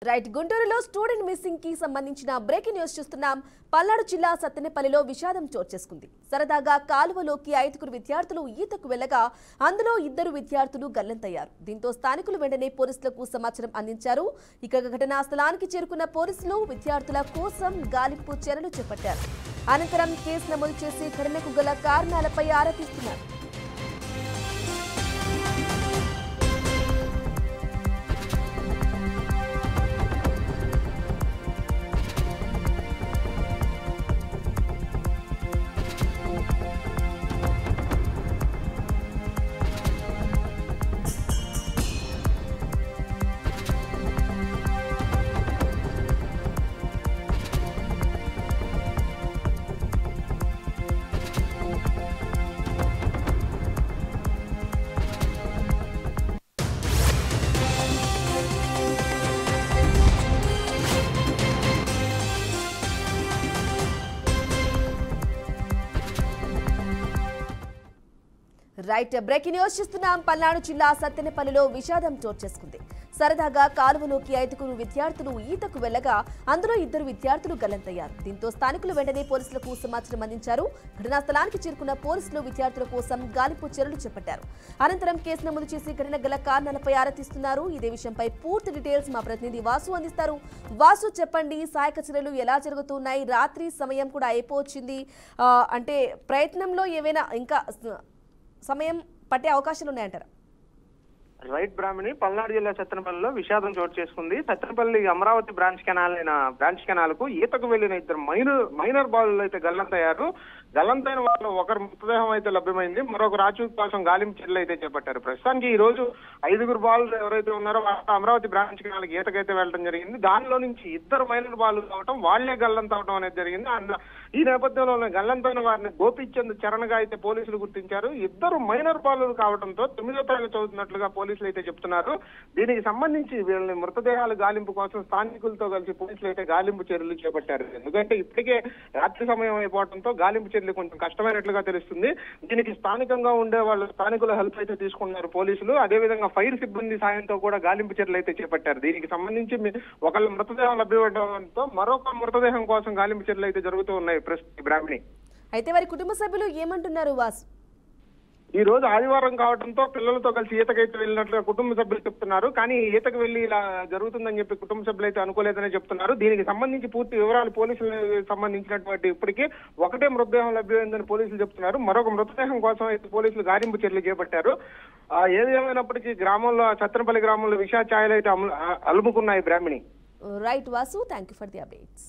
Right గుంటూరులో student missing కి సంబంధించిన బ్రేకింగ్ న్యూస్ చూస్తున్నాం. పల్నాడు జిల్లా సత్తెనపల్లిలో విషాదం చోటు చేసుకుంది. సరదాగా కాలువలోకి 5 విద్యార్థులు ఈతకు వెళ్లగా అందులో 2 విద్యార్థులు గల్లంతయ్యారు. దీంతో స్థానికులు వెంటనే పోలీసులకు సమాచారం అందించారు. ఇక ఘటనా స్థలానికి చేరుకున్న పోలీసులు విద్యార్థుల కోసం గాలింపు చర్యలు చేపట్టారు. అనంతరం కేసు నమోదు చేసి ఘటనకు గల కారణాలపై ఆరా తీస్తున్నారు. రైట్ బ్రేకింగ్ న్యూస్ చూస్తున్నాం. పల్నాడు జిల్లా సత్తెనపల్లిలో విషాదం చోటు చేసుకుంది. సరదాగా కాలువలోకి 5 విద్యార్థులు ఈతకు వెళ్లగా అందులో 2 విద్యార్థులు గల్లంతయ్యారు. దీంతో స్థానికులు వెంటనే పోలీసులకు సమాచారం అందించారు. ఘటనా స్థలానికి చేరుకున్న పోలీసులు విద్యార్థుల కోసం గాలింపు చర్యలు చేపట్టారు. అనంతరం కేసు నమోదు చేసి ఘటన గల కారణాలపై ఆరా తీస్తున్నారు. ఇదే విషయంపై పూర్తి డీటెయిల్స్ మా ప్రతినిధి వాసు అందిస్తారు. వాసు, చెప్పండి, సహాయక చర్యలు ఎలా జరుగుతున్నాయి? రాత్రి సమయం కూడా అయిపోవచ్చింది. అంటే ప్రయత్నంలో ఏవైనా ఇంకా సమయం పట్టే అవకాశాలు ఉన్నాయంటారా? రైట్ బ్రాహ్మణి, పల్నాడు జిల్లా సత్తెనపల్లిలో విషాదం చోటు చేసుకుంది. సత్తెనపల్లి అమరావతి బ్రాంచ్ కెనాల్ కు ఈతకు వెళ్లిన 2 మైనర్ బాలులు అయితే గల్లంతయ్యారు. గల్లంతైన వాళ్ళు ఒకరు మృతదేహం అయితే లభ్యమైంది. మరొక రాచు కోసం గాలింపు చర్యలు అయితే చేపట్టారు. ప్రస్తుతానికి ఈ రోజు 5 బాలులు ఎవరైతే ఉన్నారో వాళ్ళు అమరావతి బ్రాంచ్ కెనాల్ ఈతకైతే వెళ్ళడం జరిగింది. దానిలో నుంచి 2 మైనర్ బాలులు కావడం, వాళ్లే గల్లంతవడం అనేది జరిగింది. ఈ నేపథ్యంలో గల్లంతైన వారిని గోపిచంద్ చరణ్ గా అయితే పోలీసులు గుర్తించారు. 2 మైనర్ బాలులు కావడంతో 9వ తరగతి చదువుతున్నట్లుగా పోలీసులు అయితే చెప్తున్నారు. దీనికి సంబంధించి వీళ్ళని మృతదేహాల గాలింపు కోసం స్థానికులతో కలిసి పోలీసులు అయితే గాలింపు చర్యలు చేపట్టారు. ఎందుకంటే ఇప్పటికే రాత్రి సమయం అయిపోవడంతో గాలింపు చర్యలు కొంచెం కష్టమైనట్లుగా తెలుస్తుంది. దీనికి స్థానికంగా ఉండే వాళ్ళు స్థానికుల హెల్ప్ అయితే తీసుకున్నారు పోలీసులు. అదేవిధంగా ఫైర్ సిబ్బంది సాయంతో కూడా గాలింపు చర్యలు అయితే చేపట్టారు. దీనికి సంబంధించి ఒకళ్ళ మృతదేహం లభ్యమవడంతో మరొక మృతదేహం కోసం గాలింపు చర్యలు అయితే జరుగుతూ ఉన్నాయి. బ్రాహ్మణి, అయితే వారి కుటుంబ సభ్యులు ఏమంటున్నారు? వాసు, ఈ రోజు ఆదివారం కావడంతో పిల్లలతో కలిసి ఈతకైతే వెళ్ళినట్లుగా కుటుంబ సభ్యులు చెప్తున్నారు. కానీ ఈతకు వెళ్లి ఇలా జరుగుతుందని చెప్పి కుటుంబ సభ్యులు అయితే అనుకోలేదని చెప్తున్నారు. దీనికి సంబంధించి పూర్తి వివరాలు పోలీసులకు సంబంధించినటువంటి ఇప్పటికీ ఒకటే మృతదేహం లభ్యమైందని పోలీసులు చెప్తున్నారు. మరొక మృతదేహం కోసం అయితే పోలీసులు గాలింపు చర్యలు చేపట్టారు. ఏది ఏమైనప్పటికీ సత్తెనపల్లి గ్రామంలో విషా ఛాయలు అయితే అలుముకున్నాయి. Brahmani, right Vasu, thank you for the updates.